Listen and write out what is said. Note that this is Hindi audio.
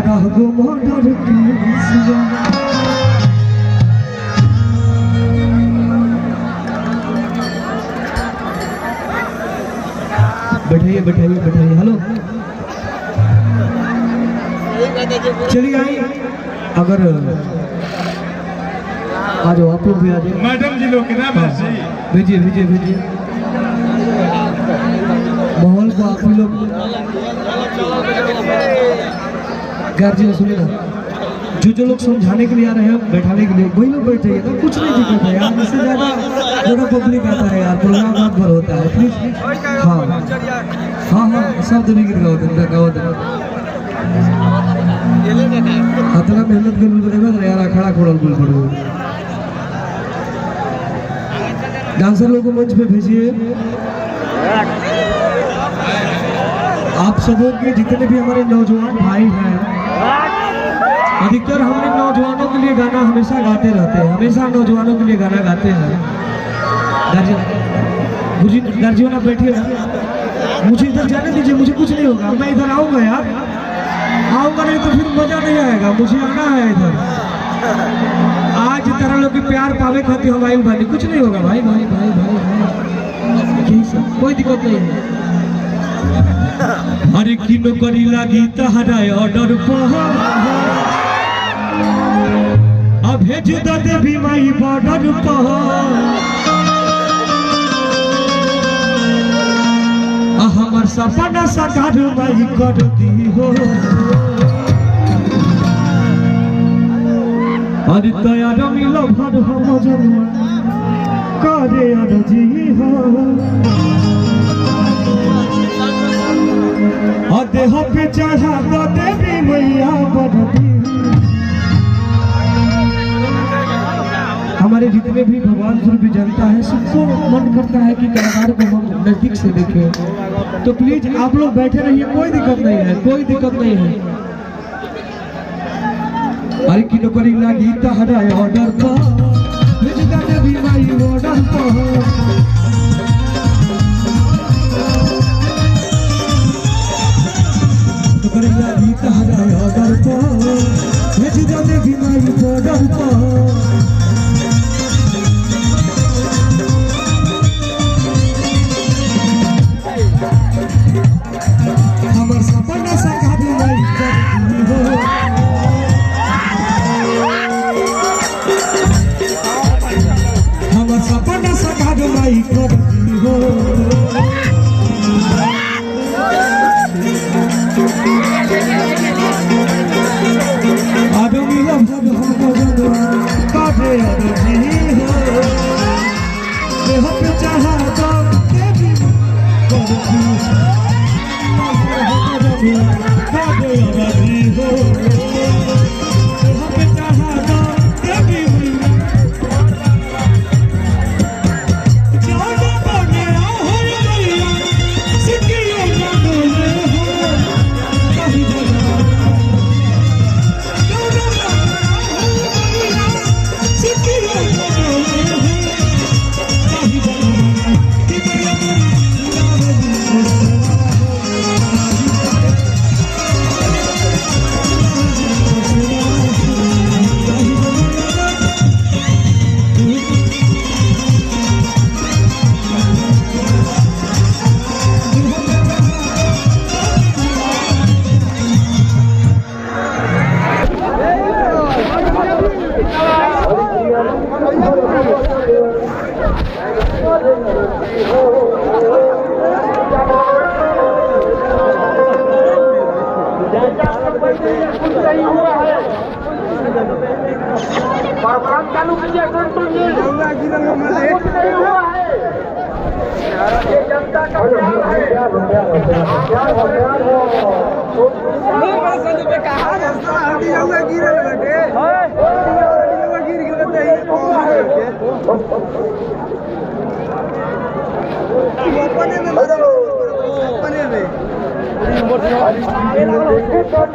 18 गो मर्डर केस बैठाइए बैठाइए बैठाइए। हेलो चलिए आई अगर आ जाओ आप लोग भी आ जाओ। मैडम जी लोग ना भेजिए भेजिए भेजिए माहौल को आप ही लोग गार्जियन सुनिए ना जो लोग समझाने के लिए आ रहे हैं बैठाने के लिए वही लोग बैठ जाइए ना। कुछ नहीं दिक्कत है यार, इससे ज़्यादा पब्लिक आता है यार, प्रोग्राम रात भर होता है प्लीज। हाँ हाँ सब दुनिया की गाँव इतना मेहनत कर बोलेगा यार अखाड़ा खोड़ल बोल पड़ो। डांसर लोगों को मंच पे भेजिए। आप सबों के जितने भी हमारे नौजवान भाई हैं, अधिकतर हमने नौजवानों के लिए गाना हमेशा गाते रहते हैं, हमेशा नौजवानों के लिए गाना गाते हैं। गार्जियन आप बैठिए, मुझे इधर जाने दीजिए, मुझे कुछ नहीं होगा, मैं इधर आऊँगा यार, आऊँगा नहीं तो फिर मजा नहीं आएगा, मुझे आना है इधर। आज तरह लोग के प्यार पावे खाती हम आयु भाई, कुछ नहीं होगा भाई भाई भाई भाई भाई यही सब, कोई दिक्कत नहीं है। अरे की नौकरी लागी तहरा ऑर्डर अब भेज दे भी माई बॉर्डर हमार सपना साकार माई कर दी हो। अरे तैयार मिलो भर हम जनुआ करे अर्जी हो। देह पे चढ़ा दो देवी मैया बढ़ती। हमारे जितने भी भगवान स्वरूप भी जनता है सबको मन करता है कि कलाकार को हम नजदीक से देखें, तो प्लीज आप लोग बैठे रहिए, कोई दिक्कत नहीं है, कोई दिक्कत नहीं है। अरे की नौकरी लागी तहरा ऑर्डर पर भी भाई ऑर्डर पर चालू कीजिए, कुछ नहीं हुआ है। ये जनता का प्यार है। गिर